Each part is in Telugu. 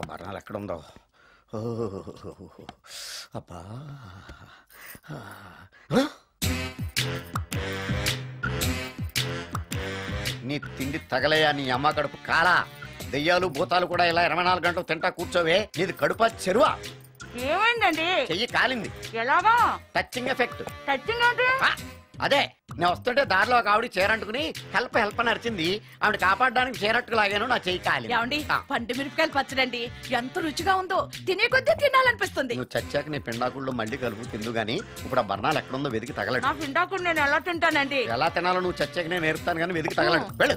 బర్ణాలు ఎక్కడుందో. అబ్బా నీ తిండి తగలయా నీ అమ్మ కడుపు కాలా. దెయ్యాలు భూతాలు కూడా ఇలా 24 గంటలు తింటా కూర్చోవే. నీది కడుపా చెరువా? ఏమైందండి? చెయ్యి కాలింది. ఎలాగా? Touching effect. టచింగ్ అంటే అదే నేను వస్తుంటే దారిలో ఒక ఆవిడ చీరంటుకుని హెల్ప్ అని అరిచింది. ఆవిడ కాపాడడానికి చీరట్టుకు లాగాను, నా చెయ్యి కాలి. పండు మిరపకాయలు పచ్చడండి ఎంత రుచిగా ఉందో, తినే కొద్దీ తినాలనిపిస్తుంది. నువ్వు చచ్చాక నీ పిండాకుళ్ళు మళ్ళీ కలుపు తిందు గానీ ఇప్పుడు ఆ బర్ణాలు ఎక్కడుందో వెతికి తగలడు. నా పిండాకుడు నేను ఎలా తింటానండి? ఎలా తినాలో నువ్వు చచ్చాక నేను నేర్పుతాను కానీ వెతికి తగలడు. వెళ్ళు.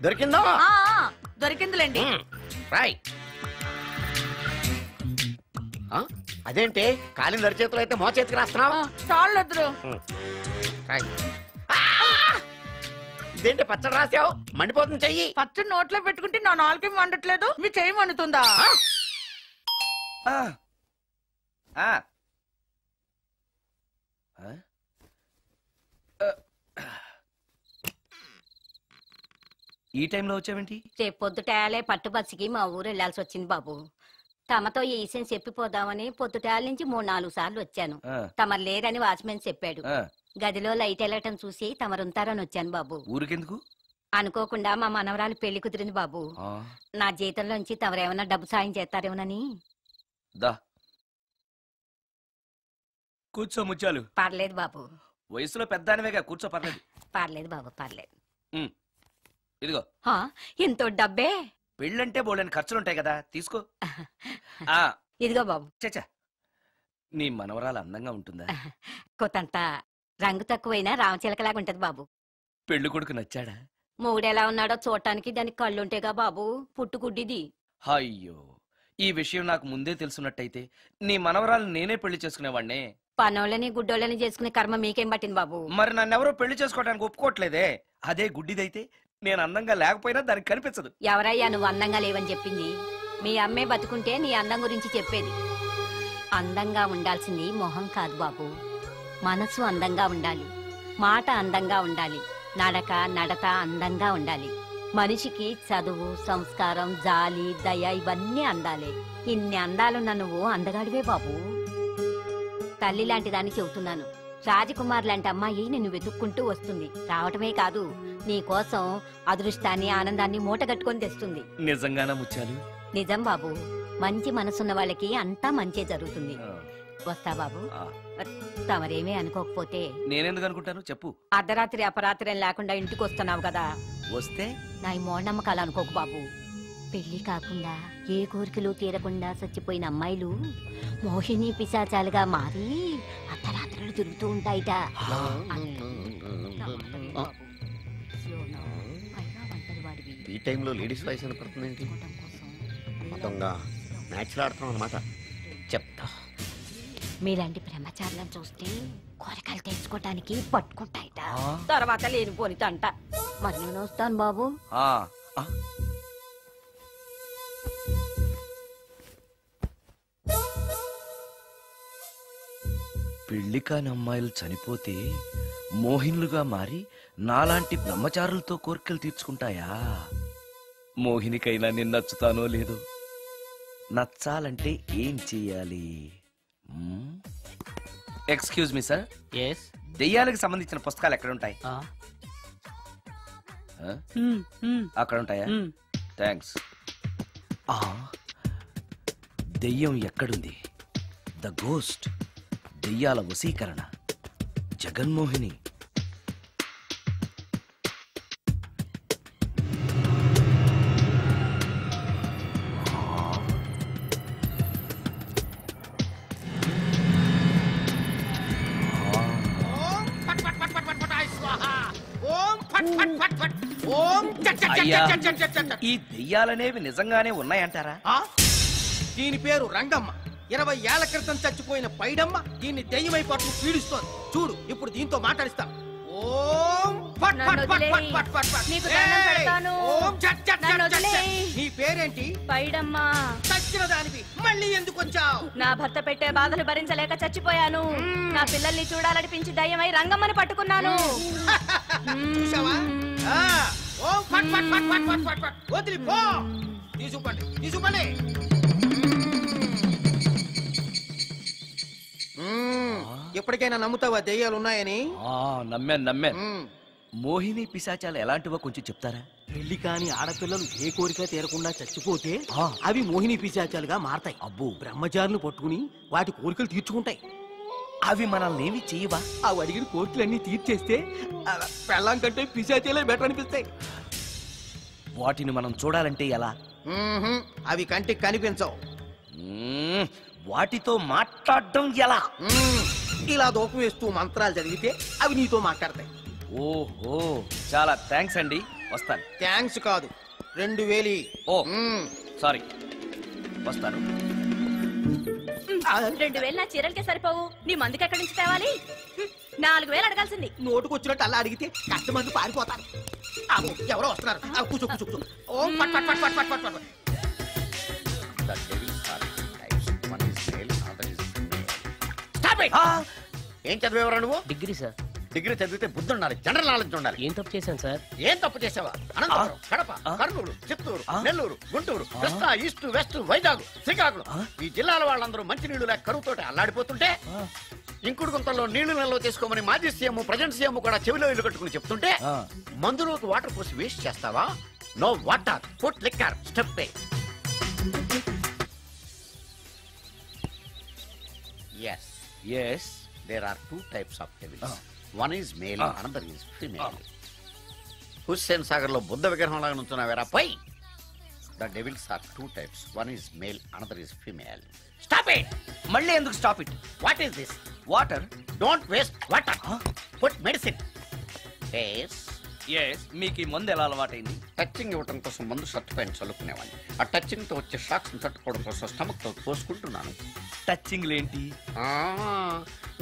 దొరికిందా? దొరికిందిలేండి. రాయ్. అదేంటి కాలిన దరిచేతులు అయితే మో చేతికి రాస్తున్నావు? చాలు. ఇదేంటి పచ్చడి రాసావు? మండిపోతుంది చెయ్యి. పచ్చడి నోట్లో పెట్టుకుంటే నా నాలుగు వండట్లేదు, మీ చెయ్యి మండుతుందా? ఈ టైంలో వచ్చావేంటి? రేపు పొద్దుటాలే పట్టుబస్సుకి మా ఊరు వెళ్లాల్సి వచ్చింది బాబు. తమతో ఈ విషయం చెప్పిపోదామని పొద్దుటాల నుంచి 3-4 సార్లు వచ్చాను. తమరు లేరని వాచ్మెన్ చెప్పాడు. గదిలో లైట్ వెళ్ళటం చూసి తమరుంటారని వచ్చాను బాబు. ఊరికెందుకు? అనుకోకుండా మా మనవరాలు పెళ్లి కుదిరింది బాబు. నా జీతంలోంచి తమరేమన్నా డబ్బు సాయం చేస్తారేమోనని. కూర్చో ముచ్చాలు. పర్లేదు బాబు. వయసులో పెద్దానివేగా, కూర్చో. పర్లేదు. పర్లేదు బాబు, పర్లేదు. ఇదిగో. ఎంతో డబ్బే. పెళ్ళంటే బోళ్ళని ఖర్చులుంటాయి కదా, తీసుకో. ఇదిగో బాబు. చచ్చా, నీ మనవరాలు అందంగా ఉంటుందా? కొత్తంత రంగు తక్కువైనా రామచిలకలాగా ఉంటది బాబు. పెళ్లి కొడుకు నచ్చాడా? మూడెలా ఉన్నాడో చూడటానికి దానికి కళ్ళుంటేగా బాబు, పుట్టుకుడ్డిది. అయ్యో, ఈ విషయం నాకు ముందే తెలుసున్నట్టయితే నీ మనవరాలు నేనే పెళ్లి చేసుకునేవాడినే. పనోళ్ళని గుడ్డోళ్ళని చేసుకునే కర్మ మీకేం పట్టింది బాబు? మరి నన్నెవరో పెళ్లి చేసుకోవడానికి ఒప్పుకోవట్లేదే. అదే గుడ్డిదైతే నేను అందంగా లేకపోయినా దానికి కనిపించదు. ఎవరయ్యా నువ్వు అందంగా లేవని చెప్పింది? మీ అమ్మే బతుకుంటే నీ అందం గురించి చెప్పేది. అందంగా ఉండాల్సింది మొహం కాదు బాబు, మనసు అందంగా ఉండాలి, మాట అందంగా ఉండాలి, నడక నడత అందంగా ఉండాలి. మనిషికి చదువు, సంస్కారం, జాలి, దయ ఇవన్నీ అందాలే. ఇన్ని అందాలున్న నువ్వు అందగాడివే బాబు. తల్లి లాంటి దాన్ని చెబుతున్నాను. రాజకుమార్ లాంటి అమ్మాయి నిన్ను వెతుక్కుంటూ వస్తుంది. రావటమే కాదు, నీ కోసం అదృష్టాన్ని, ఆనందాన్ని మూటగట్టుకొని తెస్తుంది. నిజంగానా ముచ్చాలు? నిజం బాబు. మంచి మనసున్న వాళ్ళకి అంతా మంచే జరుగుతుంది. వస్తా బాబు. తమరేమీ అనుకోకపోతే. నేనెందుకు అనుకుంటాను చెప్పు. అర్ధరాత్రి అపరాత్రి లేకుండా ఇంటికి వస్తున్నావు కదా, వస్తే నా ఈ మూఢనమ్మకాలు అనుకోకు బాబు. పెళ్లి కాకుండా ఏ కోరికలు తీరకుండా చచ్చిపోయిన అమ్మాయిలు మోహిని పిశాచాలుగా మారి అర్ధరాత్రులు తిరుగుతూ ఉంటాయిట. ఈ టైంలో లేడీస్ వాయిస్ వినపడుతుందేంటి? మొత్తంగా మ్యాచ్లు ఆడుతున్నాం అనమాట. చెప్తా. మీలాంటి బ్రహ్మచారులను చూస్తే కోరికలు తెచ్చుకోవటానికి పట్టుకుంటాయిట. తర్వాత లేనిపోని తంట. మరి నేను వస్తాను బాబు. పెళ్లి కాని అమ్మాయిలు చనిపోతే మోహినులుగా మారి నాలాంటి బ్రహ్మచారులతో కోరికలు తీర్చుకుంటాయా? మోహినికైనా నేను నచ్చుతానో లేదో. నచ్చాలంటే ఏం చెయ్యాలి? Excuse me sir. దెయ్యాలకు సంబంధించిన పుస్తకాలు ఎక్కడ ఉంటాయి? అక్కడ ఉంటాయా? థ్యాంక్స్. దెయ్యం ఎక్కడుంది? ద గోస్ట్, దెయ్యాల వశీకరణ, జగన్మోహిని. ఈ దెయ్యాలనేవి నిజంగానే ఉన్నాయంటారా? దీని పేరు రంగమ్మ. 20 ఏళ్ల క్రితం చచ్చిపోయిన పైడమ్మ దీన్ని దెయ్యమై పట్టు పీడిస్తోంది. చూడు, ఇప్పుడు దీంతో మాట్లాడిస్తా. నీ పేరేంటి? పైడమ్మ. చచ్చిన దానివి మళ్ళీ ఎందుకు వచ్చావు? నా భర్త పెట్టే బాధలు భరించలేక చచ్చిపోయాను. నా పిల్లల్ని చూడాలనిపించి దయ్యమై రంగమ్మని పట్టుకున్నాను. చూసావా? వదిలి పో. తీసుకుపండి తీసుకుపండి. ఎప్పటికైనా నమ్ముతావా దెయ్యాలు ఉన్నాయని? నమ్మాను. మోహిని పిశాచాలు ఎలాంటివో కొంచెం చెప్తారా? పెళ్లి కాని ఆడపిల్లలు ఏ కోరిక తీరకుండా చచ్చిపోతే అవి మోహిని పిశాచాలుగా మారతాయి. అబ్బో, బ్రహ్మచారులు పట్టుకుని వాటి కోరికలు తీర్చుకుంటాయి. అవి మనల్ని ఏమి చేయవా? అవి అడిగిన కోరికలన్నీ తీర్చేస్తే పెళ్ళాం కంటే పిశాచాలే బెటర్ అనిపిస్తాయి. వాటిని మనం చూడాలంటే ఎలా? అవి కంటికి కనిపించవు. వాటితో మాట్లాడడం ఎలా? ఇలా దూపం వేస్తూ మంత్రాలు చదివితే అవి నీతో మాట్లాడతాయి. ఓహో, చాలా థ్యాంక్స్ అండి, వస్తాను. థ్యాంక్స్ కాదు, 2000. ఓ సారీ, వస్తాను. 2000 నా చీరలకే సరిపోవు, నీ మందుకి ఎక్కడి నుంచి తేవాలి? 4000 అడగాల్సింది. నోటుకు వచ్చినట్టు అలా అడిగితే కస్టమర్లు పారిపోతారు. ఎవరో వస్తున్నారు. కూర్చో కూర్చో కూర్చో. ఓ పట్ పట్ పట్ పట్ పట్ పట్. The devil's are types. One is male, other is female. Stop it! ఏం చదివేవరా నువ్వు? Degree sir. డిగ్రీ చదివితే బుద్ధి ఉండాలి, జనరల్ నాలెడ్జ్ ఉండాలి. ఏం తప్పు చేశాను సార్? ఏం తప్పు చేసావా? అనంతపురం, కడప, కర్నూలు, చిత్తూరు, నెల్లూరు, గుంటూరు, కృష్ణా, ఈస్ట్, వెస్ట్, వైజాగ్, శ్రీకాకుళం ఈ జిల్లాల వాళ్ళందరూ మంచినీళ్లు లేక కరువుతోటి అల్లాడిపోతుంటే ఇంకుడు గుంతల్లో నీళ్లు నిల్వ చేసుకోమని మాజీ సీఎం, ప్రజెంట్ సీఎం కూడా చెవిలో ఇల్లు కట్టుకుని చెప్తుంటే మందులోకి వాటర్ పోసి వేస్ట్ చేస్తావా? No water, put liquor, step పే. Yes. There are two types of devils. One is male, another is female. Hussain Sagar లో బుద్ధ విగ్రహం లాగా నుంచున్నావేరా పై. The devils are two types. One is male, another is female. Stop it! మళ్ళీ ఎందుకు stop it? What is this? Water. Don't waste water. Put medicine. Yes. మీకు ఈ మందు ఎలా అలవాటైంది? టచింగ్ ఇవ్వటం కోసం మందు షర్ట్ పైన చల్లుకునేవాడిని. ఆ టచింగ్ తో వచ్చే షాక్స్ తట్టుకోవడం కోసం స్టమక్ తో పోసుకుంటున్నాను. టచింగ్ ఏంటి?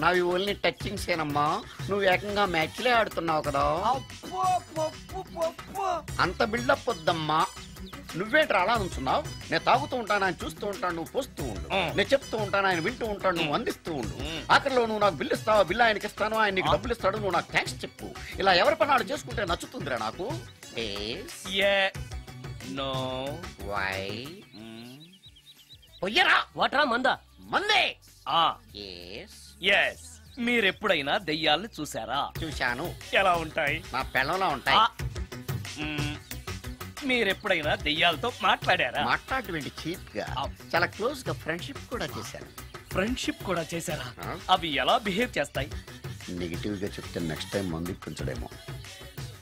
నావి ఓన్లీ టచింగ్స్ ఏనమ్మా. నువ్వు ఏకంగా మ్యాచ్లే ఆడుతున్నావు కదా. అంత బిల్డప్ వద్దమ్మా. నువ్వేంట్రా అలా నుంచున్నావు? నేను తాగుతూ ఉంటాను, ఆయన చూస్తూ ఉంటాను, నువ్వు పోస్తూ ఉండు. నేను చెప్తూ ఉంటాను, ఆయన వింటూ ఉంటాడు, నువ్వు అందిస్తూ ఉండు. ఆఖరిలో నువ్వు నాకు బిల్లు ఇస్తావా, బిల్లు ఆయనకి ఇస్తాను, ఆయన నీకు డబ్బులు ఇస్తాడు, నువ్వు నాకు థ్యాంక్స్ చెప్పు. ఇలా ఎవరి పని ఆడు చేసుకుంటే నచ్చుతుందిరా నాకు. నో. వై? పొయ్యరా. వాటరా మందా? మందే. మీరెప్పుడైనా దెయ్యాల్ని చూసారా? చూశాను. ఎలా ఉంటాయి? నా పెళ్ళంలో ఉంటాయి. మీరెప్పుడైనా దెయ్యాలతో మాట్లాడారా? మాట్లాడేంటి చీప్ గా, చాలా క్లోజ్ గా ఫ్రెండ్షిప్ కూడా చేశాను. ఫ్రెండ్షిప్ కూడా చేశారా? అవి ఎలా బిహేవ్ చేస్తాయి? నెగిటివ్ గా చెప్తే నెక్స్ట్ టైం మందు ఇప్పించడేమో.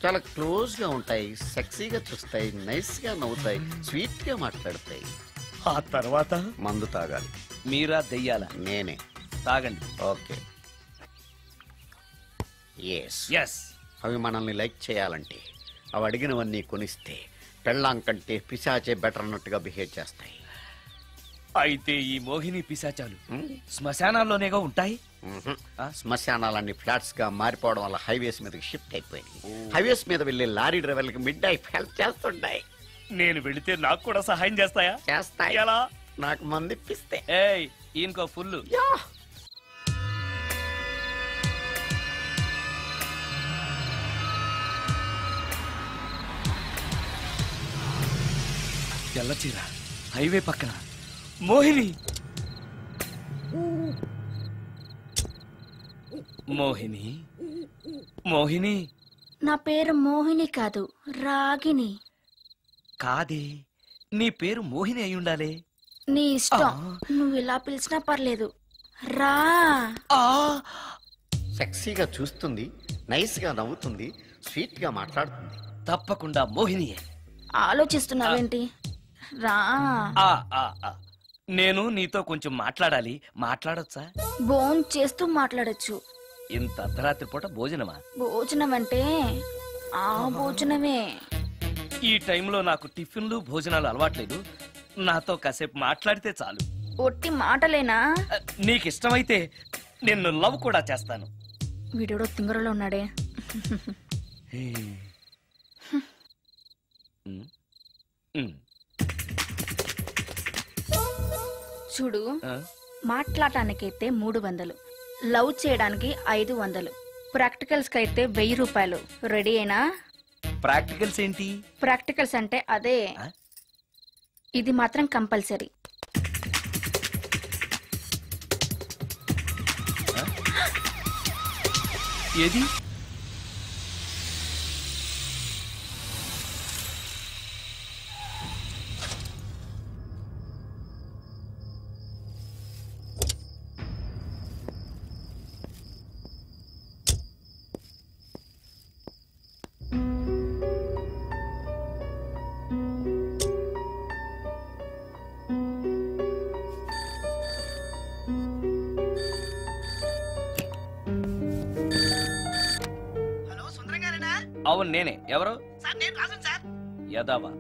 చాలా క్లోజ్ గా ఉంటాయి, సెక్సీగా చూస్తాయి, నైస్ గా నవ్వుతాయి, స్వీట్ గా మాట్లాడతాయి. ఆ తర్వాత మందు తాగాలి. మీరా దెయ్యాల? నేనే. తాగండి. ఓకే. ఎస్. అవి మనల్ని లైక్ చేయాలంటే అవి అడిగినవన్నీ కొనిస్తే పెళ్ళాం కంటే పిశాచే బెటర్ అన్నట్టుగా బిహేవ్ చేస్తాయి. అయితే ఈ మోహిని పిశాచాలు శ్మశానాల్లోనేగా ఉంటాయి? శ్మశానాలన్నీ ఫ్లాట్స్ గా మారిపోవడం వల్ల హైవేస్ మీదకి షిఫ్ట్ అయిపోయింది. హైవేస్ మీద వెళ్లే లారీ డ్రైవర్లకి మిడ్ నైట్ హెల్ప్ చేస్తుంటాయి. నేను వెళితే నాకు కూడా సహాయం చేస్తాయా? చేస్తాయి. ఎలా? నాకు మంది ఇప్పిస్తే. ఈయనకో ఫుల్. తెల్లచీర, హైవే పక్కన మోహిని. మోహిని, మోహిని. నా పేరు మోహిని కాదు, రాగిని. కాదే, నీ పేరు మోహిని అయి ఉండాలే. నీ ఇష్టం, నువ్వు ఇలా పిలిచినా పర్లేదు. రా. సెక్సీగా చూస్తుంది, నైస్ గా నవ్వుతుంది, స్వీట్ గా మాట్లాడుతుంది. తప్పకుండా మోహినియే. ఆలోచిస్తున్నావేంటి? రా. నేను నీతో కొంచెం మాట్లాడాలి. మాట్లాడొచ్చా? భోజనం చేస్తూ మాట్లాడొచ్చు. ఇంత అర్ధరాత్రి పూట భోజనమా? భోజనం అంటే ఆ భోజనమే. ఈ టైంలో నాకు టిఫిన్లు భోజనాలు అలవాట్లేదు. నాతో కాసేపు మాట్లాడితే చాలు. ఒట్టి మాటలేనా? నీకిష్టమైతే నిన్ను లవ్ కూడా చేస్తాను. వీడెవడో తింగరలో ఉన్నాడే. చూడు, మాట్లాడటానికైతే 300, లవ్ చేయడానికి 500, ప్రాక్టికల్స్ కైతే 1000 రూపాయలు. రెడీ అయినా? ప్రాక్టికల్స్ ఏంటి? ప్రాక్టికల్స్ అంటే అదే. ఇది మాత్రం కంపల్సరీ. ఏది? అవును నేనే. ఎవరు? యదావా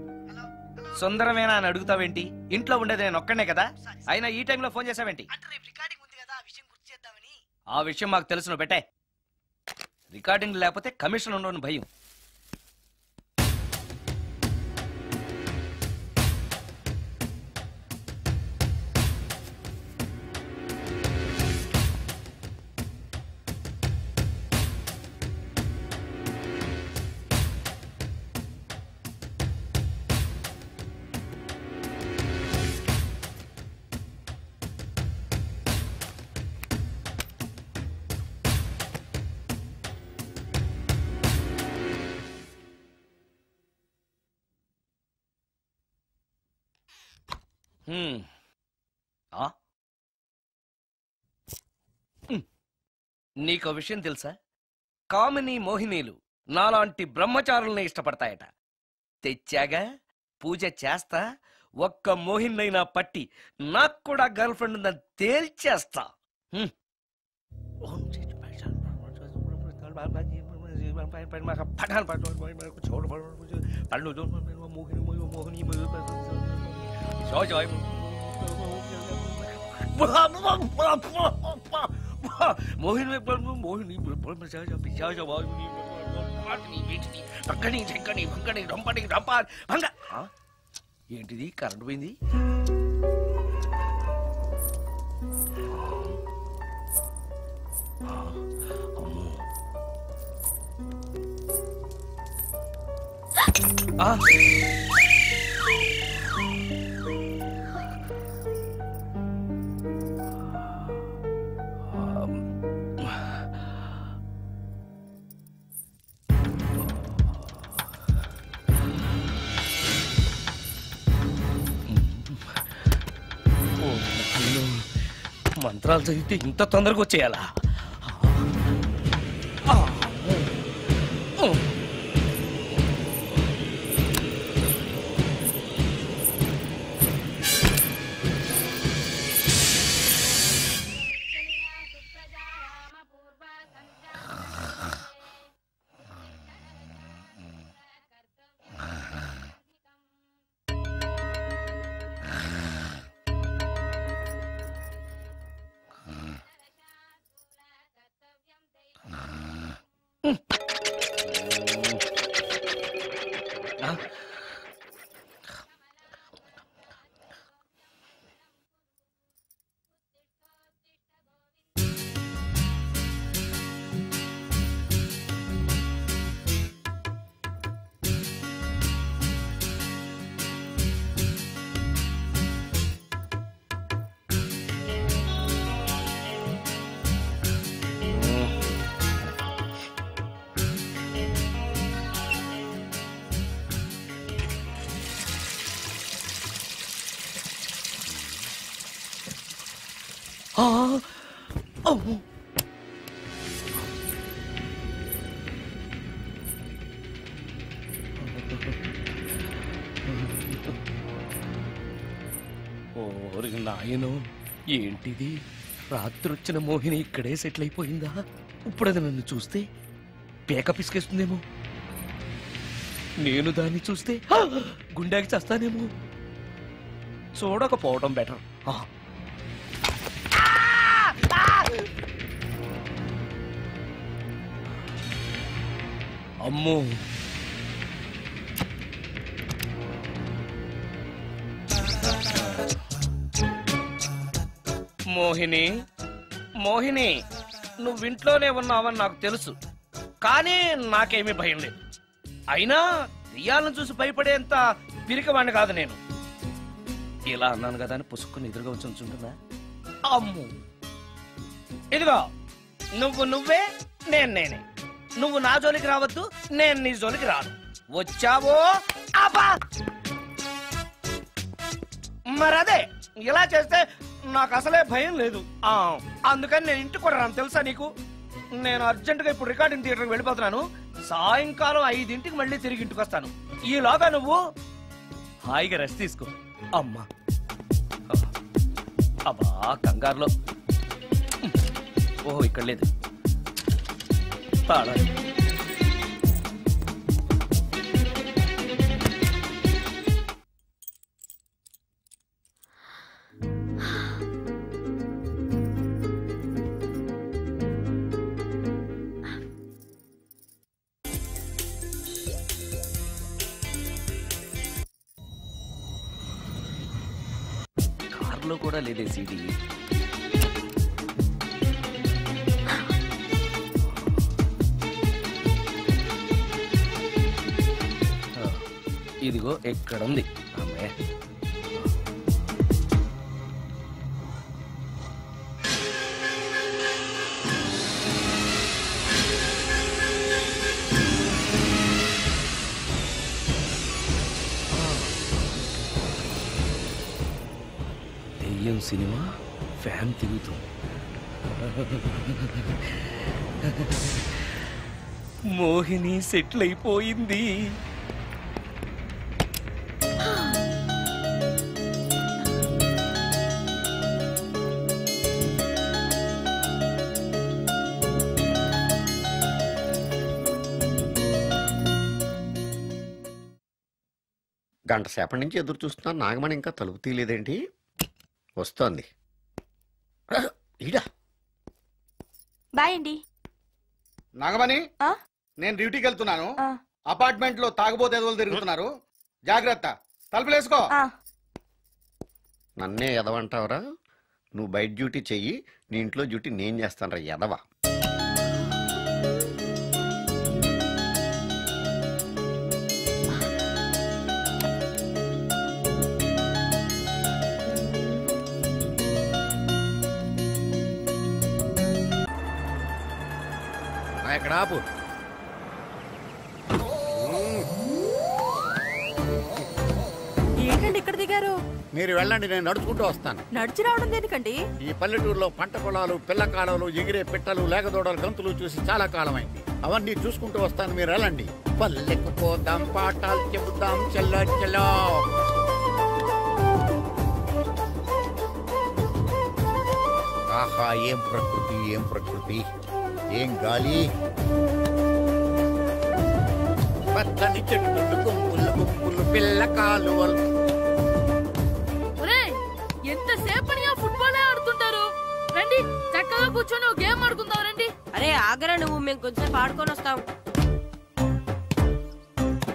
సుందరమేనా అని అడుగుతావేంటి? ఇంట్లో ఉండేది నేను ఒక్కనే కదా. అయినా ఈ టైంలో ఫోన్ చేసావేంటి? ఆ విషయం మాకు తెలుసు, పెట్టే. రికార్డింగ్ లేకపోతే కమిషన్ ఉండవని భయం. నీకో విషయం తెలుసా? కామిని మోహినీలు నాలాంటి బ్రహ్మచారుల్ని ఇష్టపడతాయట. తెచ్చాగా, పూజ చేస్తా, ఒక్క మోహినైనా పట్టి నాకు కూడా గర్ల్ ఫ్రెండ్ ఉందని తేల్చేస్తా. ఏంటిది? కరెంట్ పోయింది. మంత్రాలు చదివితే ఇంత తొందరగా వచ్చేయాలా? నాయనో, ఏంటిది? రాత్రొచ్చిన మోహిని ఇక్కడే సెటిల్ అయిపోయిందా? ఇప్పుడు అది నన్ను చూస్తే పేక పిసికేస్తుందేమో. నేను దాన్ని చూస్తే గుండెకి చేస్తానేమో. చూడకపోవడం బెటర్. అమ్మో, మోహిని, మోహిని, నువ్వింట్లోనే ఉన్నావని నాకు తెలుసు, కానీ నాకేమీ భయం లేదు. అయినా దెయ్యాలను చూసి భయపడేంత పిరికవాణ్ణి కాదు నేను. ఇలా అన్నాను కదా అని పుసుక్కుని ఎదురుగా వచ్చి ఉంచుంటుందా? అమ్ము, ఇదిగో నువ్వే నేనే. నువ్వు నా జోలికి రావద్దు, నేను నీ జోలికి రాను. వచ్చావో అబ్బా! మరదే ఇలా చేస్తే నాకు అసలే భయం లేదు. అందుకని నేను ఇంటికి కూడా రాను, తెలుసా నీకు? నేను అర్జెంటుగా ఇప్పుడు రికార్డింగ్ థియేటర్కి వెళ్ళిపోతున్నాను. సాయంకాలం 5ంటికి మళ్ళీ తిరిగి ఇంటికి వస్తాను. ఈలోగా నువ్వు హాయిగా రెస్ట్ తీసుకో. అమ్మా అబ్బా, కంగారులో. ఓహో, ఇక్కడ లేదు. తాళాలి. కార్లో కూడా లేదే సీడీ. ఇదిగో ఎక్కడుంది అమ్మే. దెయ్యం సినిమా ఫ్యాన్ తిరుగుతుంది. మోహిని సెటిల్ అయిపోయింది. గంట సేపటి నుంచి ఎదురు చూస్తున్నాను. నాగమణి ఇంకా తలుపు తీయలేదేంటి? వస్తోంది. ఈడా బాయ్ అండి. నాగమణి, ఆ? నేను డ్యూటీకి వెళ్తున్నాను. ఆ. అపార్ట్మెంట్ లో తాగుబోతు ఎదవలు తిరుగుతున్నారు, జాగ్రత్త. తలుపులేసుకో. నన్నే ఎదవంటావరా? నువ్వు బయట డ్యూటీ చెయ్యి, నీ ఇంట్లో డ్యూటీ నేను చేస్తాను రా ఎదవా. ఇక్కడ ఆపు. ఏంటండి ఇక్కడ దిగారు? మీరు వెళ్ళండి, నేను నడుచుకుంటూ వస్తాను. నడిచి రావడం దేనికండి? ఈ పల్లెటూరులో పంట పొలాలు, పిల్ల కాలాలు, ఎగిరే పిట్టలు, లేగదోడలు, గంతులు చూసి చాలా కాలం అయింది. అవన్నీ చూసుకుంటూ వస్తాను, మీరు వెళ్ళండి. పల్లెకు పోదాం, పాఠాలు చెబుతాం, చెల్లో చెల్లో. ఆహా, ఏం ప్రకృతి, ఏం ప్రకృతి, ఏం గాలి. పచ్చని చెట్లు, గుంపులు గుంపులు, పిల్ల కాలువలు. ఎంతసేపనిగా ఫుట్బాల్ ఆడుతుంటారు? రండి, చక్కగా కూర్చొని ఒక గేమ్ ఆడుకుందాం రండి. అరే ఆగరా నువ్వు, మేము కొంచెం ఆడుకొని వస్తాం.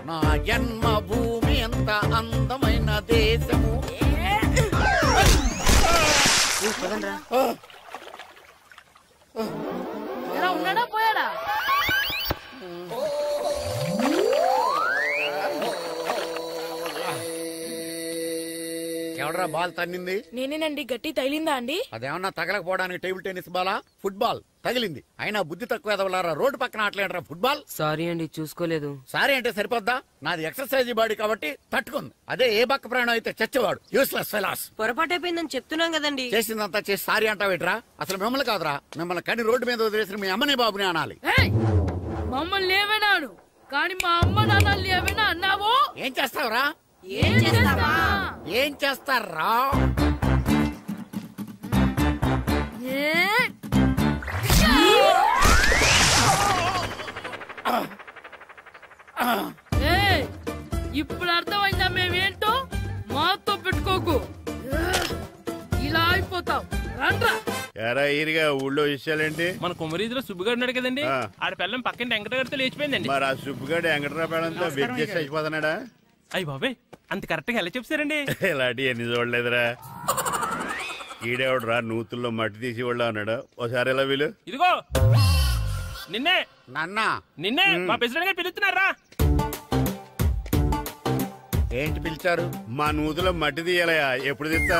నా జన్మ భూమి ఎంత అందమైన దేశము. ఎలా ఉన్నాడా పోయాడా? ఎవడరా బాల్ తన్నింది? నేనేనండి. గట్టి తగిలిందా అండి? అదేమన్నా తగలకపోవడానికి టేబుల్ టెన్నిస్ బాలా, ఫుట్బాల్ తగిలింది. అయినా బుద్ధి తక్కువ ఎదవలారా, రోడ్డు పక్కన ఆటలేడరా ఫుట్బాల్. సారీ అండి, చూసుకోలేదు. సారీ అంటే సరిపోద్దా? నాది ఎక్సర్సైజ్ బాడీ కాబట్టి తట్టుకుంది. అదే ఏ బక్క ప్రాణం అయితే చచ్చేవాడు. Useless fellas. పొరపాటు అయిపోయిందని చెప్తున్నాం కదండి. చేసిందంతా చేసి సారీ అంటావేట్రా? అసలు మిమ్మల్ని కాదురా, మిమ్మల్ని కని రోడ్డు మీద వదిలేసిన మీ అమ్మని బాబుని అనాలి. మమ్మల్ని ఏమైనాడు కానీ మా అమ్మ నాన్నల్ని ఏమైనా అన్నావో? ఏం చేస్తావురా? ఏం చేస్తావా? ఏం చేస్తారా? ఇప్పుడు అర్థమైందా మేమేంటో? మాతో పెట్టుకోకు, ఇలా అయిపోతాం. రండ్రా. ఎరా ఈరిగా ఊళ్ళో విషయాలేంటి? మన కుమరీధిలో సుబ్బుగాడు ఉన్నాడు కదండి, ఆడ పిల్లం పక్కన వెంకటగారితో లేచిపోయిందండి. మరి ఆ సుబ్బుగాడు వెంకటరావు పేడంతో వెచ్చేసి చచ్చిపోతున్నాడా? అయ్యి బాబాయ్, అంత కరెక్ట్ గా ఎలా చెప్తారండి? ఇలాంటి ఎన్ని చూడలేదురా. ఈడేవాడురా నూతుల్లో మట్టి తీసి వాళ్ళు అన్నాడు. ఓసారి ఎలా వీలు? ఇదిగో నిన్నే నాన్న, నిన్నే మా ప్రెసిడెంట్ గారు పిలుస్తున్నారా? ఏంటి పిలిచారు? మా నూతులో మట్టి తీయాలయా, ఎప్పుడు తీస్తా?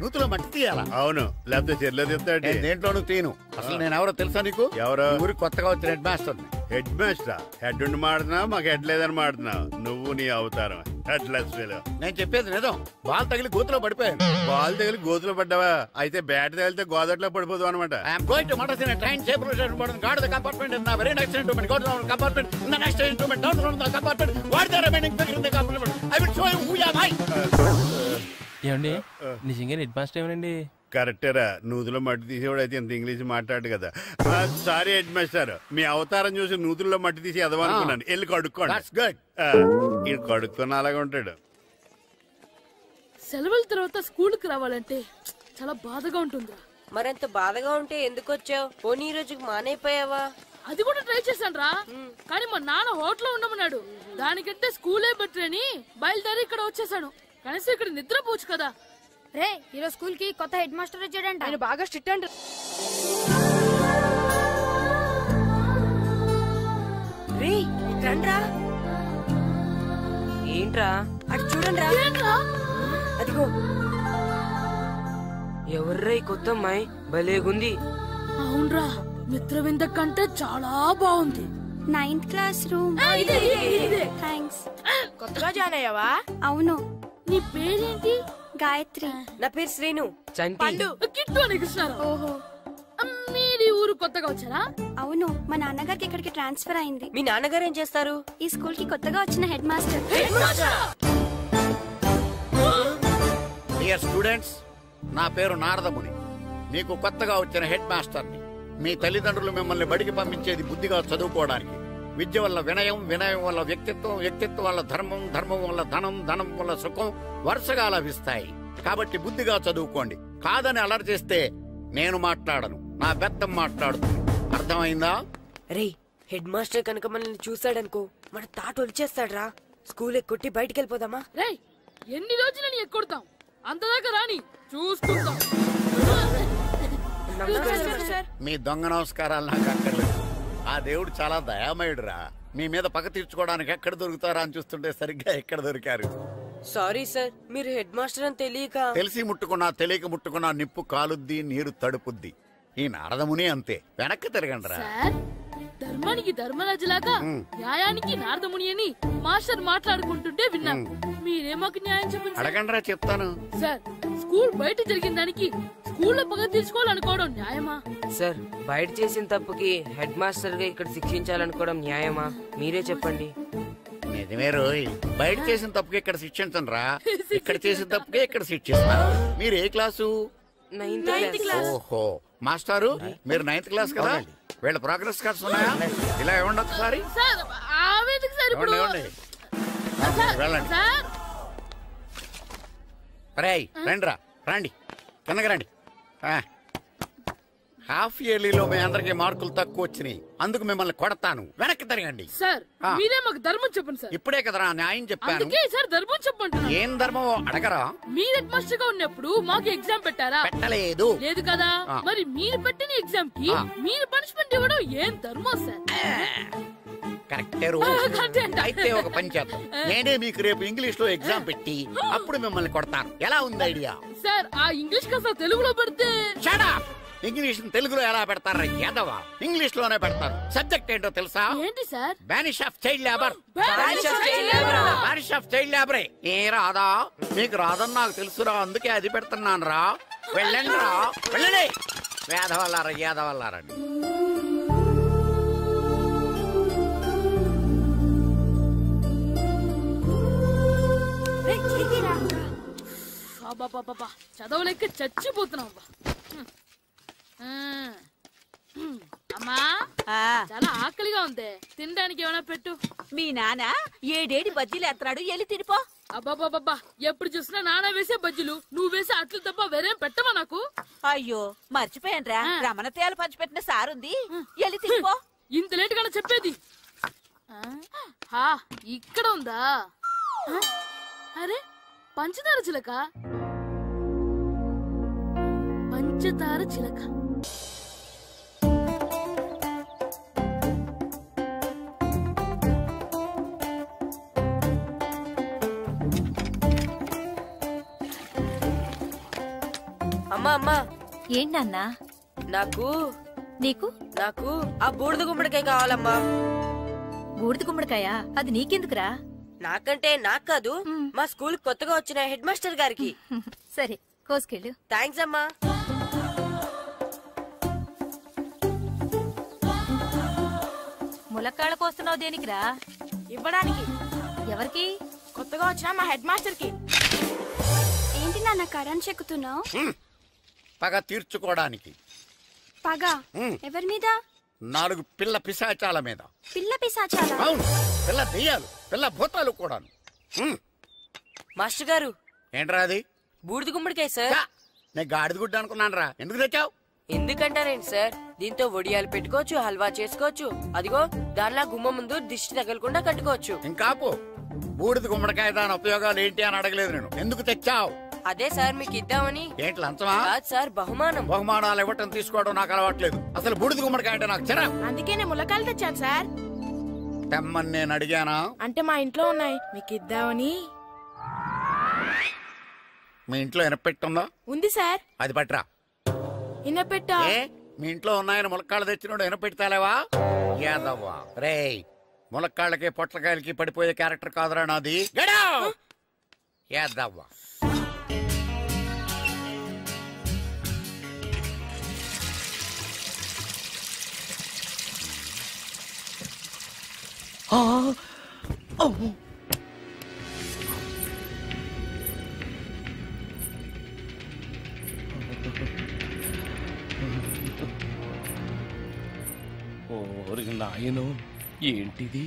నూతులో మట్టి తీయాలా? అవును, లేకపోతే చెర్లో తీస్తాడు. దేంట్లోనూ తీను. అసలు నేను ఎవరో తెలుసా నీకు? ఎవరు? ఊరికి కొత్తగా వచ్చిన head master. Head master? Head ఉండి మాడుతున్నావు, మాకు హెడ్ లేదని మాడుతున్నావు. నువ్వు నీ అవతారం హెడ్ లెస్. నేను చెప్పేది నిజం. బాల్ తగిలి గోతులో పడిపోయాను. బాల్ తగిలి గోతులో పడ్డావా? అయితే బ్యాట్ తగిలితే గోదట్లో పడిపోతావు అనమాట. I'm going to Madras in train separation board guard the compartment in the very next instrument go to the compartment in the next instrument down from the compartment what the remaining figure in the compartment I will show you who you are. ఏమండి నిజంగా హెడ్ మాస్టర్ ఏమనండి? కరెక్టేరా, నూతులో మట్టి తీసేవాడు అయితే ఇంత ఇంగ్లీష్ మాట్లాడు కదా. సారీ హెడ్ మాస్టర్, మీ అవతారం చూసి నూతుల్లో మట్టి తీసి ఎదవనుకున్నాను. వెళ్ళి కడుక్కోండి. ఈడు కడుక్కున్న అలాగే ఉంటాడు. సెలవుల తర్వాత స్కూల్ కి రావాలంటే చాలా బాధగా ఉంటుందిరా. మరంత బాధగా ఉంటే ఎందుకు వచ్చావు? పోనీ ఈ రోజుకి మానైపోయావా? అది కూడా ట్రై చేశాను రా, కానీ మా నాన్న హోటల్లో ఉండమన్నాడు. దానికంటే స్కూలే బెటర్ అని బయలుదేరి ఇక్కడ వచ్చేసాను. కనీసం ఇక్కడ నిద్రపోవచ్చు కదా. రే ఈరోజు స్కూల్ కి కొత్త హెడ్ మాస్టర్ వచ్చాడంట. ఆయన బాగా స్ట్రిక్ట్ అంట. రే రండ్రా. ఏంట్రా అటు చూడండి రా. అదిగో ఎవర్రా ఈ కొత్త అమ్మాయి? భలేగుంది. అవునరా, మిత్రవింద కంటే చాలా బాగుంది. 9th class room. థ్యాంక్స్. కొత్తగా జాయిన్ అయ్యావా? అవును. నీ పేరేంటి? గాయత్రి. నా పేరు శ్రీను. పండు. కిట్టు అని కృష్ణారావు. ఓహో, మీరు ఊరు కొత్తగా వచ్చారా? అవును, మా నాన్నగారికి ఇక్కడికి ట్రాన్స్ఫర్ అయింది. మీ నాన్నగారు ఏం చేస్తారు? ఈ స్కూల్ కి కొత్తగా వచ్చిన హెడ్ మాస్టర్. డియర్ స్టూడెంట్స్, నా పేరు నారదముని. మీకు కొత్తగా వచ్చిన హెడ్ మాస్టర్ని. మీ తల్లిదండ్రులు మిమ్మల్ని బడికి పంపించేది బుద్ధిగా చదువుకోవడానికి. విద్య వల్ల వినయం, వినయం వల్ల వ్యక్తిత్వం, వ్యక్తిత్వం వల్ల ధర్మం, ధర్మం వల్ల ధనం, ధనం వల్ల సుఖం వరుసగా లభిస్తాయి. కాబట్టి బుద్ధిగా చదువుకోండి. కాదని అలర్ చేస్తే నేను మాట్లాడను, నా బెత్తం మాట్లాడుతుంది. అర్థమైందా? రే హెడ్ మాస్టర్ కనుక మనల్ని చూసాడనుకో మన తాట వచ్చేస్తాడ్రా. స్కూల్ ఎక్కొట్టి బయటికి వెళ్ళిపోదామా? రే ఎన్ని రోజులని ఎక్కొడతాం? అంతదాకా రాని చూసుకుంటాం. మీ దొంగ నమస్కారాలు నాకు అక్కర్లేదు. ఆ దేవుడు చాలా దయామయుడురా. మీ మీద పగ తీర్చుకోవడానికి ఎక్కడ దొరుకుతారా అని చూస్తుంటే సరిగ్గా ఎక్కడ దొరికారు. సారీ సార్, మీరు హెడ్ మాస్టర్ అని తెలియక. తెలిసి ముట్టుకున్నా తెలియక ముట్టుకున్నా నిప్పు కాలుద్ది, నీరు తడుపుద్ది. ఈ నారదముని అంతే. వెనక్కి తిరగండిరా. ధర్మానికి ధర్మరాజులాగా న్యాయానికి నారదముని అని మాస్టర్ మాట్లాడుకుంటుంటే విన్నాం. మీరే మాకు న్యాయం చెప్పండి. అడగండిరా, చెప్తాను. సార్, స్కూల్ బయట జరిగిన దానికి స్కూల్లో పగ తీర్చుకోవాలనుకోవడం న్యాయమా? సార్, బయట చేసిన తప్పుకి హెడ్ మాస్టర్ గా ఇక్కడ శిక్షించాలనుకోవడం న్యాయమా? మీరే చెప్పండి. నిజమే రోయ్, బయట చేసిన తప్పుకి ఇక్కడ శిక్షించండి రా. ఇక్కడ చేసిన తప్పుకే ఇక్కడ శిక్షిస్తారు. మీరు ఏ క్లాసు? 9th class. ఓహో, మాస్టారు మీరు 9th క్లాస్ కదా? వీళ్ళ ప్రోగ్రెస్ కార్డ్స్ ఉన్నాయా? ఇలా ఇవ్వండి ఒకసారి. వెళ్ళండి. రండిరా, రండి, కిందకి రండి. హాఫ్ ఇయర్లీలో మీ అందరికి మార్కులు తక్కువ వచ్చినాయి, అందుకు మిమ్మల్ని కొడతాను. వెనక్కి తిరగండి. సార్, మీరే మాకు ధర్మం చెప్పండి సార్. ఇప్పుడే కదరా న్యాయం చెప్పాను. సార్ ధర్మం చెప్పండి. ఏం ధర్మమో అడగరా? మీరు హెడ్ మాస్టర్ గా ఉన్నప్పుడు మాకు ఎగ్జామ్ పెట్టారా? పెట్టలేదు. లేదు కదా? మరి మీరు పెట్టిన ఎగ్జామ్ కి మీరు పనిష్మెంట్ ఇవ్వడం ఏం ధర్మం సార్? కరెక్టే. అయితే ఒక పని చేద్దాం, నేనే మీకు రేపు ఇంగ్లీష్ లో ఎగ్జామ్ పెట్టి అప్పుడు మిమ్మల్ని కొడతాను. ఎలా ఉంది ఐడియా? సార్, ఆ ఇంగ్లీష్ కాస్త తెలుగులో పెడితే. ఇంగ్లీష్ తెలుగులో ఎలా పెడతారా యాదవా? ఇంగ్లీష్ లోనే పెడతారు. సబ్జెక్ట్ ఏంటో తెలుసా? ఏంటి sir? Banish of child labour. Banish of child లేబరే. ఏ రాదా? మీకు రాదని నాకు తెలుసురా, అందుకే అది పెడుతున్నాను రా. వెళ్ళండి రా, వెళ్ళండి. వేదవల్లారా, యాదవల్లారండి. చదవలేక చచ్చిపోతున్నాం. అమ్మా, చాలా ఆకలిగా ఉంది, తినడానికి ఏమైనా పెట్టు. మీ నాన్న ఏడేడి బజ్జీలు ఎత్తాడు, ఎల్లి తినిపో. అబ్బాబాబా, ఎప్పుడు చూసినా నాన్న వేసే బజ్జీలు, నువ్వు వేసే అట్లు తప్ప వేరేం పెట్టవా నాకు? అయ్యో మర్చిపోయానురా, రమణ తేలు పంచిపెట్టిన సారుంది, ఎల్లి తినిపో. ఇంత లేట్ గా చెప్పేది. ఇక్కడ ఉందా? అరే, పంచదార చిలక. పంచదార చిలక. అమ్మా అమ్మా ఏంటన్నా? నాకు నీకు నాకు ఆ బూడిద గుమ్మడికాయ కావాలమ్మా. బూడిద గుమ్మడికాయ? అది నీకెందుకురా? నాకంటే నాకు కాదు, మా స్కూల్ కొత్తగా వచ్చిన హెడ్ మాస్టర్ గారికి. సరే కోసుకెళ్ళు. థ్యాంక్స్ అమ్మా. ములక్కాళ్ళ కోస్తున్నావు దేనికిరా? ఇవ్వడానికి. ఎవరికి? కొత్తగా వచ్చిన మా హెడ్ మాస్టర్ కి. ఏంటి నాన్న కరెంట్ చెక్కుతున్నావు? పగ తీర్చుకోవడానికి. పగ ఎవరి మీద? 4 పిల్ల పిశాచాల మీద. పిల్ల పిశాచాల? అవును, పిల్ల దెయ్యాలు, పిల్ల భూతాలు కూడాను. మాస్టర్ గారు. ఏంట్రా అది? బూడిద గుమ్మడికాయ సార్. నేను గాడిద గుడ్డ అనుకున్నాను రా. ఎందుకు తెచ్చావు? ఎందుకంటారేంటి సార్, దీంతో వడియాలు పెట్టుకోవచ్చు, హల్వా చేసుకోవచ్చు. అదిగో దానిలా గుమ్మ ముందు దిష్టి తగలకుండా కట్టుకోవచ్చు. ఇంకాపు, బూడిద గుమ్మడికాయ దాని ఉపయోగాలు ఏంటి అని అడగలేదు నేను. ఎందుకు తెచ్చావు? అదే సార్ మీకు ఇద్దామని. ఏంటి లంచమా? కాదు సార్, బహుమానం. బహుమానాలు ఇవ్వటం తీసుకోవడం నాకు అలవాట్లేదు. అసలు బూడిద గుమ్మడికాయ అంటే నాకు చిరా. అందుకే నేను ములక్కాయలు తెచ్చాను సార్. తెమ్మని నేను అడిగానా? అంటే మా ఇంట్లో ఉన్నాయి, మీకు ఇద్దామని. మీ ఇంట్లో ఎనపెట్టుందా? ఉంది సార్. అది పట్రా. ఇన్నపెట్టా? మీ ఇంట్లో ఉన్నాయని ములక్కాళ్ళు తెచ్చినోడు ఎనపెడతాలేవా? యాదవ్వా రేయ్, ములక్కాళ్ళకి పొట్లకాయలకి పడిపోయే క్యారెక్టర్ కాదురా నాది. యాదవ్వా. నాయనో, ఏంటిది?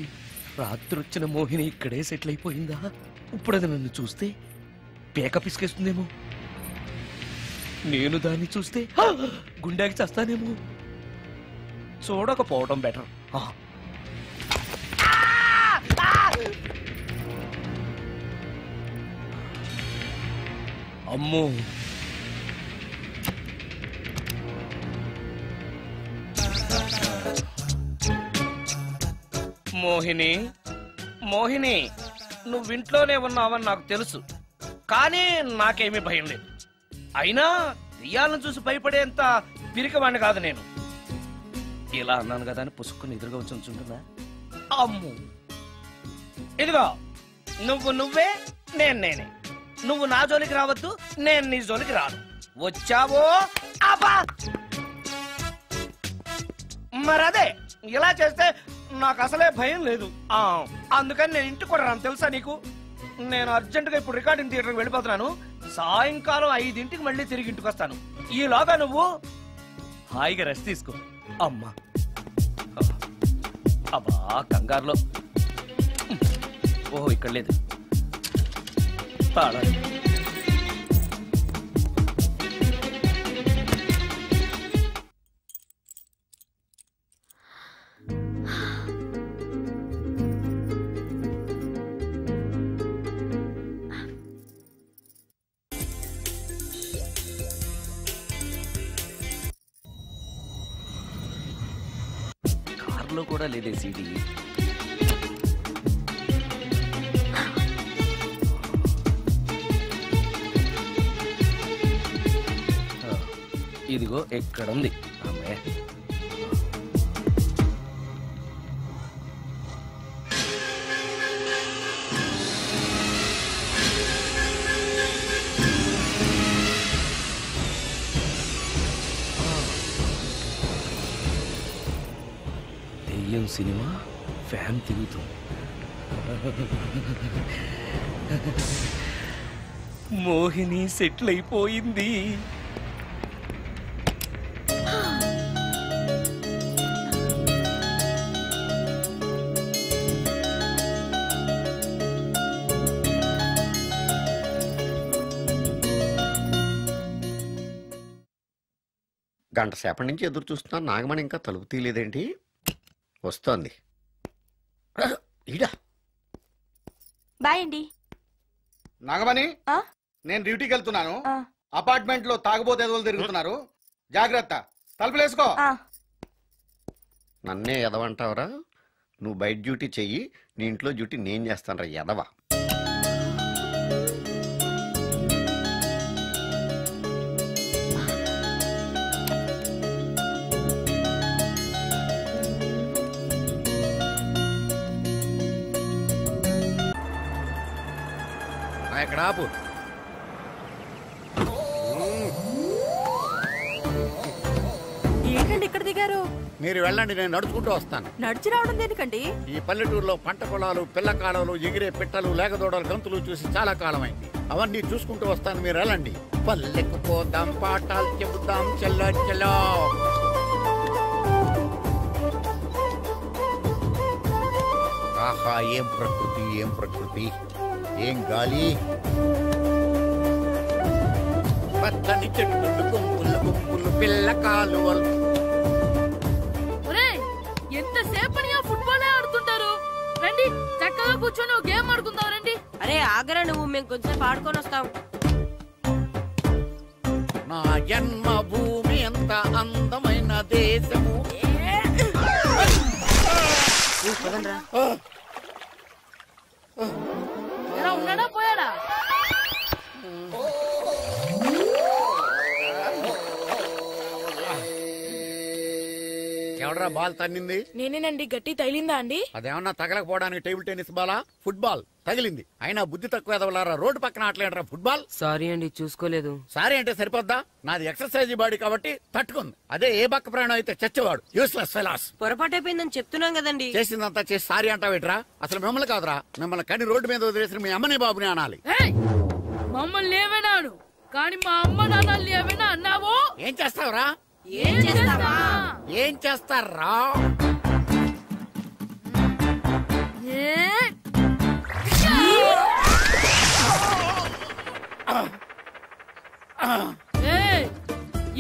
రాత్రి వచ్చిన మోహిని ఇక్కడే సెటిల్ అయిపోయిందా? ఇప్పుడు అది నన్ను చూస్తే పేక పిసికేస్తుందేమో. నేను దాన్ని చూస్తే గుండెకి చేస్తానేమో. చూడకపోవడం బెటర్. అమ్మో, మోహిని, మోహిని, నువ్వింట్లోనే ఉన్నావని నాకు తెలుసు, కానీ నాకేమీ భయం లేదు. అయినా దెయ్యాలను చూసి భయపడేంత పిరికవాణ్ణి కాదు నేను. ఇలా అన్నాను కదా అని పుసుక్కుని ఎదురుగా వచ్చి ఉంచుంటుందా? అమ్ము, ఇదిగో నువ్వే, నేనే. నువ్వు నా జోలికి రావద్దు, నేను నీ జోలికి రాను. వచ్చావో మరదే. ఇలా చేస్తే నాకు అసలే భయం లేదు. అందుకని నేను ఇంటికి కూడా రాను, తెలుసా నీకు? నేను అర్జెంటుగా ఇప్పుడు రికార్డింగ్ థియేటర్కి వెళ్ళిపోతున్నాను. సాయంకాలం 5ంటికి మళ్ళీ తిరిగి ఇంటికి వస్తాను. ఈలోగా నువ్వు హాయిగా రెస్ట్ తీసుకో. అమ్మా, అబ్బా కంగారులో. ఓహో, ఇక్కడ లేదు. కార్లో కూడా లేదే సీడీ. ఇదిగో ఎక్కడుంది. అమ్మే, దెయ్యం సినిమా ఫ్యాన్ తిరుగుతుంది. మోహిని సెటిల్ అయిపోయింది. గంట సేపటి నుంచి ఎదురు చూస్తున్నాను. నాగమణి ఇంకా తలుపు తీయలేదేంటి? వస్తోంది. బాయ్ అండి. నాగమణి, నేను డ్యూటీకి వెళ్తున్నాను. అపార్ట్మెంట్ లో తాగుబోతు ఎదవలు తిరుగుతున్నారు, జాగ్రత్త. తలుపులేసుకో. నన్నే ఎదవంటావరా? నువ్వు బయట డ్యూటీ చెయ్యి, నీ ఇంట్లో డ్యూటీ నేను చేస్తాను రా ఎదవా. ఇక్కడ ఆపు. ఏంటండి ఇక్కడ దిగారు? మీరు వెళ్ళండి, నేను నడుచుకుంటూ వస్తాను. నడిచి రావడం దేనికండి? ఈ పల్లెటూరులో పంట పొలాలు, పిల్ల కాలాలు, ఎగిరే పిట్టలు, లేగదోడలు, గంతులు చూసి చాలా కాలమైంది. అవన్నీ చూసుకుంటూ వస్తాను, మీరు వెళ్ళండి. పల్లెకు పోదాం, పాఠాలు చెబుతాం, చెల్లో చెల్లో. ఆహా, ఏం ప్రకృతి, ఏం ప్రకృతి, ఏం గాలి. పచ్చని చెట్లు, గుంపులు గుంపులు, పిల్ల కాలువలు. ఎంతసేపని ఫుట్బాల్ ఆడుతుంటారు? రండి, చక్కగా కూర్చొని ఒక గేమ్ ఆడుకుందాం రండి. అరే ఆగరా నువ్వు, మేము కొంచెం ఆడుకొని వస్తాం. నా జన్మభూమి ఎంత అందమైన దేశము. ఉన్నాడా పోయాడా? ఎవడరా బాల్ తన్నింది? నేనేనండి. గట్టి తగిలిందా అండి? అదేమన్నా తగలకపోవడానికి టేబుల్ టెన్నిస్ బాలా? ఫుట్బాల్ తగిలింది. అయినా బుద్ధి తక్కువ ఎదవలారా, రోడ్డు పక్కన ఆటలేడరా ఫుట్బాల్. సారీ అండి, చూసుకోలేదు. సారీ అంటే సరిపోద్దా? నాది ఎక్సర్సైజ్ బాడీ కాబట్టి తట్టుకుంది. అదే ఏ బక్క ప్రాణం అయితే చచ్చేవాడు. Useless fellas. పొరపాటు అయిపోయిందని చెప్తున్నాం కదండి. చేసిందంతా చేసి సారీ అంటావేట్రా? అసలు మిమ్మల్ని కాదురా, మిమ్మల్ని కని రోడ్డు మీద వదిలేసిన మీ అమ్మని బాబుని అనాలి. మమ్మల్ని ఏమైనాను కానీ మా అమ్మ నాన్నల్ని ఏమైనా అన్నావో? ఏం చేస్తావురా? ఏం చేస్తావా? ఏం చేస్తారా?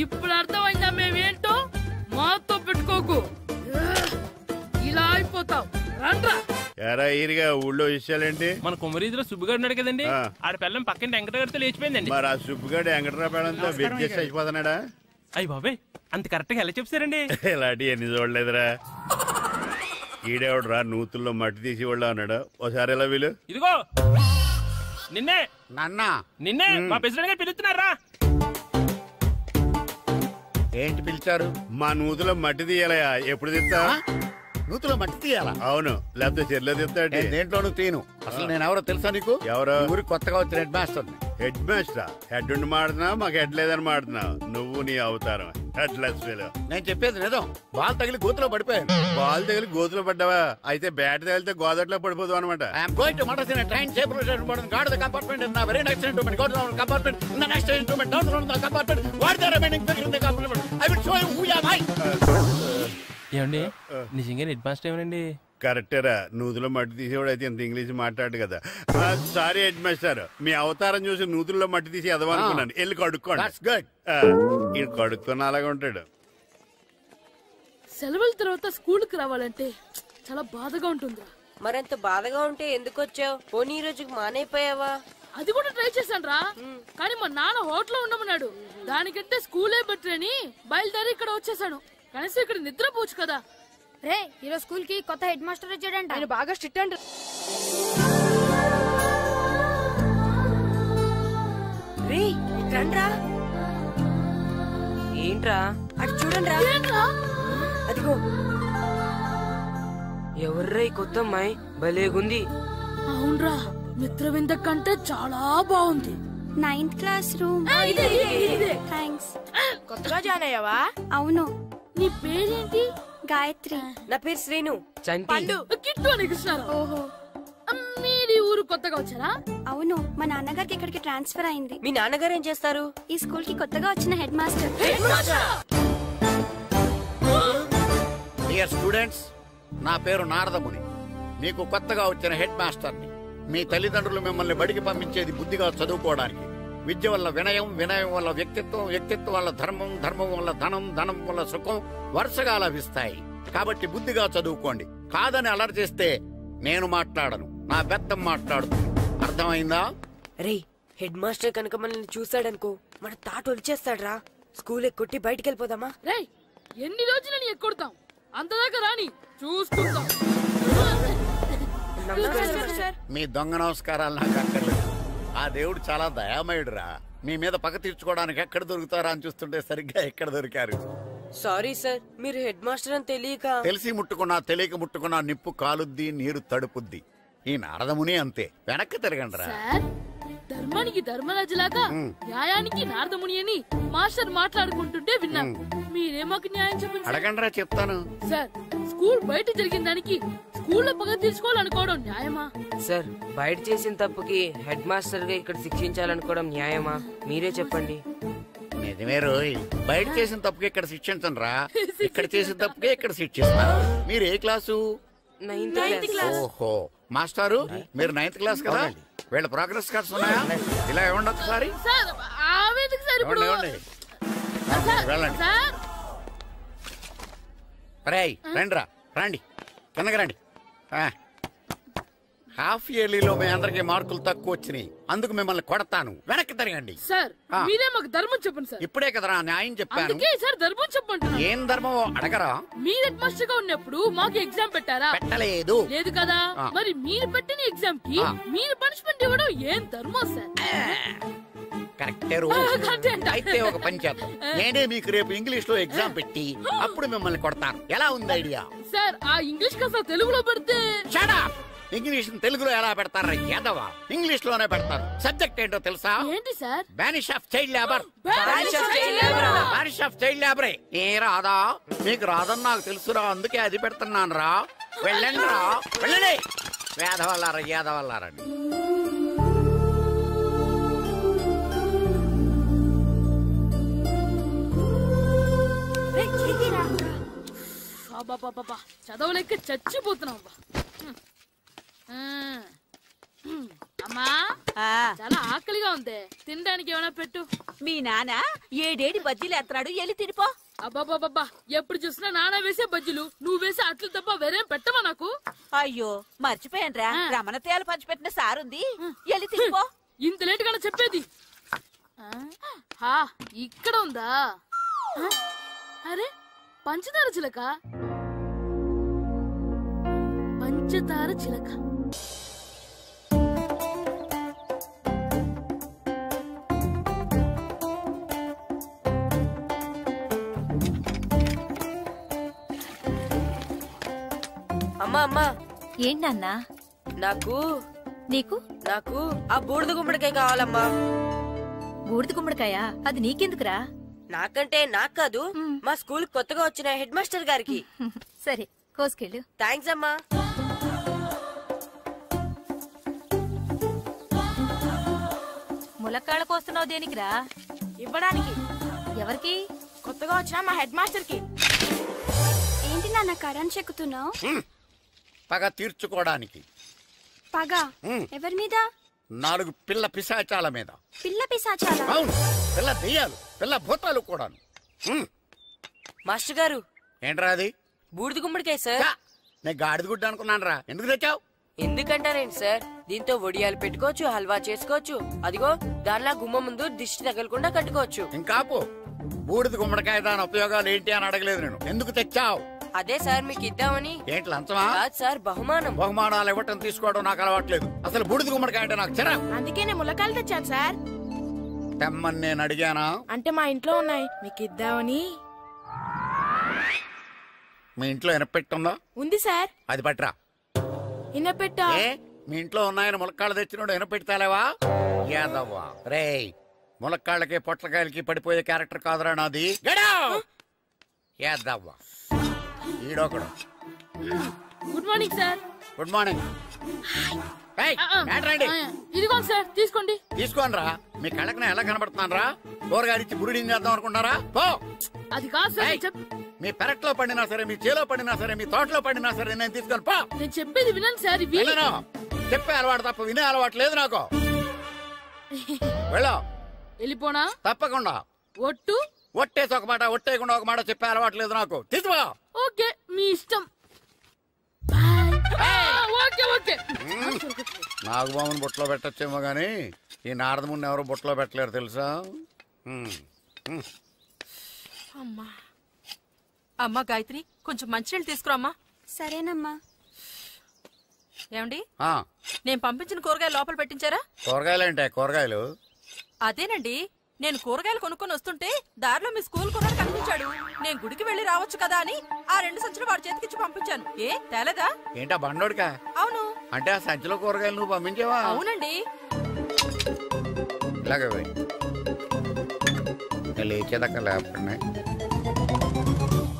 ఇప్పుడు అర్థమైందా మేమేంటో? మాతో పెట్టుకోకు, ఇలా అయిపోతావు. రండ్రా. ఎరా ఈరిగా ఊళ్ళో విషయాలేంటి? మన కుమరీధిలో సుబ్బుగాడు ఉన్నాడు కదండి, ఆడ పిల్లం పక్కన వెంకటగారితో లేచిపోయిందండి. మరి ఆ సుబ్బుగాడు వెంకటరాపేడంతో వెయిట్ చేసి అయిపోతున్నాడా? అయ్యి బాబాయ్, అంత కరెక్ట్ గా ఎలా చెప్తారండి? ఇలాంటి ఎన్ని చూడలేదురా. ఈడేవడరా నూతుల్లో మట్టి తీసి వాళ్ళు అన్నాడు. ఒకసారి ఎలా వీలు? ఇదిగో నిన్నే నిన్నే మా ప్రెసిడెంట్ గారు పిలుస్తున్నారా? ఏంటి పిలిచారు? మా నూతులో మట్టి తీయాలయా. ఎప్పుడు తీస్తా? నూతులో మట్టి తీయాలా? అవును, లేకపోతే చెర్లో తీస్తాడు. దేంట్లోనూ తీను. అసలు నేను ఎవరో తెలుసా నీకు? ఎవరో? ఊరికి కొత్తగా వచ్చిన head master. Head master? Head ఉండి మాడుతున్నావు, మాకు హెడ్ లేదని మాడుతున్నావు. నువ్వు నీ అవతారం హెడ్ లెస్ ఫీల్. నేను చెప్పేది నిజం. బాల్ తగిలి గోతులో పడిపోయాను. బాల్ తగిలి గోతులో పడ్డావా? అయితే బ్యాట్ తగిలితే గోదట్లో పడిపోతావు అనమాట. ఏమండి, నిజంగా హెడ్ మాస్టర్ ఏమనండి? కరెక్టేరా, నూతులో మట్టి తీసేవాడు అయితే ఇంత ఇంగ్లీష్ మాట్లాడు కదా. సారీ హెడ్ మాస్టర్, మీ అవతారం చూసి నూతుల్లో మట్టి తీసి ఎదవనుకున్నాను. వెళ్ళి కడుక్కోండి. ఈడు కడుక్కున్న అలాగే ఉంటాడు. సెలవుల తర్వాత స్కూల్కి రావాలంటే చాలా బాధగా ఉంటుంది. మరింత బాధగా ఉంటే ఎందుకు వచ్చావు? పోనీ ఈ రోజుకి మానైపోయావా? అది కూడా ట్రై చేశాను రా, కానీ మా నాన్న హోటల్లో ఉండమన్నాడు. దానికంటే స్కూలే బెటర్ అని బయలుదేరి ఇక్కడ వచ్చేసాను. కనీసం ఇక్కడ నిద్రపోవచ్చు కదా. రే, ఈరోజు స్కూల్ కి కొత్త హెడ్ మాస్టర్ వచ్చాడంట. ఆయన బాగా స్ట్రిక్ట్ అంట. రే రండ్రా. ఏంట్రా అటు చూడండిరా. అదిగో ఎవర్రా ఈ కొత్త అమ్మాయి? భలేగుంది. అవునరా, మిత్రవింద కంటే చాలా బాగుంది. 9th class room. థ్యాంక్స్. కొత్తగా జాయిన్ అయ్యావా? అవును. నీ పేరేంటి? గాయత్రి. నా పేరు శ్రీను. పండు. కిట్టు అని కృష్ణారావు. ఓహో, మీది ఊరు కొత్తగా వచ్చారా? అవును, మా నాన్నగారికి ఇక్కడికి ట్రాన్స్ఫర్ అయింది. మీ నాన్నగారు ఏం చేస్తారు? ఈ స్కూల్ కి కొత్తగా వచ్చిన హెడ్ మాస్టర్. డియర్ స్టూడెంట్స్, నా పేరు నారదముని. మీకు కొత్తగా వచ్చిన హెడ్ మాస్టర్ని. మీ తల్లిదండ్రులు మిమ్మల్ని బడికి పంపించేది బుద్ధిగా చదువుకోవడానికి. విద్య వల్ల వినయం, వినయం వల్ల వ్యక్తిత్వం, వ్యక్తిత్వం వల్ల ధర్మం, ధర్మం వల్ల ధనం, ధనం వల్ల సుఖం వరుసగా లభిస్తాయి. కాబట్టి బుద్ధిగా చదువుకోండి. కాదని అలర్ చేస్తే నేను మాట్లాడను, నా బెత్తం మాట్లాడుతుంది. అర్థమైందా? రే, హెడ్ మాస్టర్ కనుక మనల్ని చూసాడనుకో మన తాట వచ్చేస్తాడ్రా. స్కూల్ ఎక్కొట్టి బయటికి వెళ్ళిపోదామా? రే, ఎన్ని రోజులని ఎక్కొడతాం? అంతదాకా రాని చూసుకుంటాం. మీ దొంగ నమస్కారాలు నాకు అక్కర్లేదు. ఆ దేవుడు చాలా దయామయుడురా. మీ మీద పగ తీర్చుకోవడానికి ఎక్కడ దొరుకుతారా అని చూస్తుంటే సరిగ్గా ఎక్కడ దొరికారు. సారీ సార్, మీరు హెడ్ మాస్టర్ అని తెలియక. తెలిసి ముట్టుకున్నా తెలియక ముట్టుకున్నా నిప్పు కాలుద్ది, నీరు తడుపుద్ది. ఈ నారదముని అంతే. వెనక్కి తిరగండి రా. ధర్మానికి ధర్మరాజులాగా న్యాయానికి నారదముని అని మాస్టర్ మాట్లాడుకుంటుంటే విన్నాం. మీరే మాకు న్యాయం చెప్పండి. అడగండిరా చెప్తాను. సార్, స్కూల్ బయట జరిగిన దానికి స్కూల్లో పగ తీర్చుకోవాలనుకోవడం న్యాయమా? సార్, బయట చేసిన తప్పుకి హెడ్ మాస్టర్ గా ఇక్కడ శిక్షించాలనుకోవడం న్యాయమా? మీరే చెప్పండి. నిజమే రోయ్, బయట చేసిన తప్పుకి ఇక్కడ శిక్షించను రా, ఇక్కడ చేసిన తప్పుకే ఇక్కడ శిక్షిస్తా. మీరు ఏ క్లాసు? 9th class. ఓహో, మాస్టారు మీరు 9th క్లాస్ కదా? వీళ్ళ ప్రోగ్రెస్ కార్డ్స్ ఉన్నాయా? ఇలా ఇవ్వండి ఒకసారి. సార్, ఆవేదకు సార్ ఇప్పుడు వెళ్ళండి. రేయ్ రండిరా, రండి కిందకి రండి. హాఫ్ ఇయర్లీలో మీ అందరికి మార్కులు తక్కువ వచ్చినాయి, అందుకు మిమ్మల్ని కొడతాను. వెనక్కి తిరగండి. సార్, మీరే మాకు ధర్మం చెప్పండి సార్. ఇప్పుడే కదరా న్యాయం చెప్పాను. అందుకే సార్ ధర్మం చెప్పంటున్నా. ఏం ధర్మం అడగరా? మీరు హెడ్ మాస్టర్ గా ఉన్నప్పుడు మాకు ఎగ్జామ్ పెట్టారా? పెట్టలేదు. లేదు కదా? మరి మీరు పెట్టిన ఎగ్జామ్ కి మీరు పనిష్మెంట్ ఇవ్వడం ఏం ధర్మం సార్? కరెక్టే. అయితే ఒక పని చేద్దాం, నేనే మీకు రేపు ఇంగ్లీష్ లో ఎగ్జామ్ పెట్టి అప్పుడు మిమ్మల్ని కొడతాను. ఎలా ఉంది ఐడియా? సార్, ఆ ఇంగ్లీష్ కాస్త తెలుగులో పెడితే. ఇంగ్లీష్ తెలుగులో ఎలా పెడతారా యాదవా? ఇంగ్లీష్ లోనే పెడతారు. సబ్జెక్ట్ ఏంటో తెలుసా? ఏంటి sir? Banish of child labour. Banish of child లేబరే. ఏ రాదా? మీకు రాదని నాకు తెలుసురా, అందుకే అది పెడుతున్నాను రా. వెళ్ళండి రా, వెళ్ళండి. వేదవల్లారా, యాదవల్లారండి. చదవలేక చచ్చిపోతున్నాం. అమ్మా, చాలా ఆకలిగా ఉంది, తినడానికి ఏమైనా పెట్టు. మీ నాన్న 7 బజ్జీలు ఎత్తాడు, వెళ్ళి తినిపో. అబ్బాబాబా, ఎప్పుడు చూసినా నాన్న వేసే బజ్జీలు, నువ్వు వేసే అట్లు తప్ప వేరేం పెట్టవా నాకు? అయ్యో, మర్చిపోయానురా, రమణ తేలు పంచిపెట్టిన సారుంది, వెళ్ళి తినిపో. ఇంత లేట్ గా చెప్పేది. ఇక్కడ ఉందా? అరే, పంచదార చిలక. పంచదార చిలక. అమ్మా అమ్మా. ఏంటన్నా? నాకు నీకు నాకు ఆ బూడిద గుమ్మడికాయ కావాలమ్మా. బూడిద గుమ్మడికాయ? అది నీకెందుకురా? నాకంటే నాకు కాదు, మా స్కూల్ కొత్తగా వచ్చిన హెడ్ మాస్టర్ గారికి. సరే, కోసుకెళ్ళు. థ్యాంక్స్ అమ్మా. ములక్కాళ్ళ కోస్తున్నావు దేనికిరా? ఇవ్వడానికి. ఎవరికి? కొత్తగా వచ్చిన మా హెడ్ మాస్టర్ కి. ఏంటి నాన్న కరెంట్ చెక్కుతున్నావు? పగ తీర్చుకోవడానికి. పగ ఎవరి మీద? 4 పిల్ల పిశాచాల మీద. పిల్ల పిశాచాల? అవును, పిల్ల దెయ్యాలు, పిల్ల భూతాలు కూడా. మాస్టర్ గారు. ఏంట్రా అది? బూడిద గుమ్మడికాయ సార్. నేను గాడిద గుడ్డ అనుకున్నాను రా. ఎందుకు తెచ్చావు? ఎందుకంటారేంటి సార్, దీంతో వడియాలు పెట్టుకోవచ్చు, హల్వా చేసుకోవచ్చు. అదిగో దానిలా గుమ్మ ముందు దిష్టి తగలకుండా కట్టుకోవచ్చు. ఇంకాపు, బూడిద గుమ్మడికాయ దాని ఉపయోగాలు ఏంటి అని అడగలేదు నేను. ఎందుకు తెచ్చావు? అదే సార్ మీకు ఇద్దామని. ఏంటి లంచమా? కాదు సార్, బహుమానం. బహుమానాలు ఇవ్వటం తీసుకోవడం నాకు అలవాట్లేదు. అసలు బూడిద గుమ్మడికాయ అంటే నాకు చిరా. అందుకే నేను ములకాయలు తెచ్చాను సార్. తెమ్మని నేను అడిగానా? అంటే మా ఇంట్లో ఉన్నాయి, మీకు ఇద్దామని. మీ ఇంట్లో ఎనపెట్టుందా? ఉంది సార్. అది పట్రా. ఇనపెట్టా? మీ ఇంట్లో ఉన్నాయని ములక్కాళ్ళు తెచ్చినోడు ఎనపెట్టాలేవా? యాదవ్వా రేయ్, ములక్కాళ్ళకి పొట్లకాయలకి పడిపోయే క్యారెక్టర్ కాదురా నాది. యాదవ్వా ఈడొకడు. Good morning sir. Good morning. ఇదిగోండి సార్, తీసుకోండి. తీసుకోండి రా. మీ కళ్ళకి నేను ఎలా కనబడుతున్నాను రా? కూరగాయలిచ్చి బురిడింగ్ చేద్దాం అనుకుంటారా? పో. అది కాదు సార్. మీ పెరట్లో పండినా సరే, మీ చేలో పండినా సరే, మీ తోటలో పండినా సరే నేను తీసుకొని పో. నేను చెప్పేది వినండి సార్. చెప్పే అలవాటు తప్ప వినే అలవాటు లేదు నాకు. వెళ్ళా. వెళ్ళిపోనా? తప్పకుండా. ఒట్టు? ఒట్టేసి ఒక మాట, ఒట్టేయకుండా ఒక మాట చెప్పే అలవాటు లేదు నాకు. తీసుకో. ఓకే, మీ ఇష్టం. నాగబాబుని బొట్లో పెట్టచ్చేమో గాని ఈ నారదముని ఎవరు బొట్లో పెట్టలేరు తెలుసా? అమ్మా గాయత్రి, కొంచెం మంచినీళ్ళు తీసుకురామ్మా. సరేనమ్మా. ఏమండి, నేను పంపించిన కూరగాయలు లోపల పెట్టించారా? కూరగాయలేంటే? కూరగాయలు అదేనండి, నేను కూరగాయలు కొనుక్కొని వస్తుంటే దారిలో మీ స్కూల్ కుర్రాడు కనిపించాడు. నేను గుడికి వెళ్లి రావచ్చు కదా అని ఆ 2 సంచులు వాడి చేతికిచ్చి పంపించాను. ఏ తేలేదా? ఏంటా బండోడికా? అవును. అంటే ఆ సంచిలో కూరగాయలు నువ్వు పంపించావా? అవునండి. ఇలాగే పోయి నేను లేచేదాకా లేపండి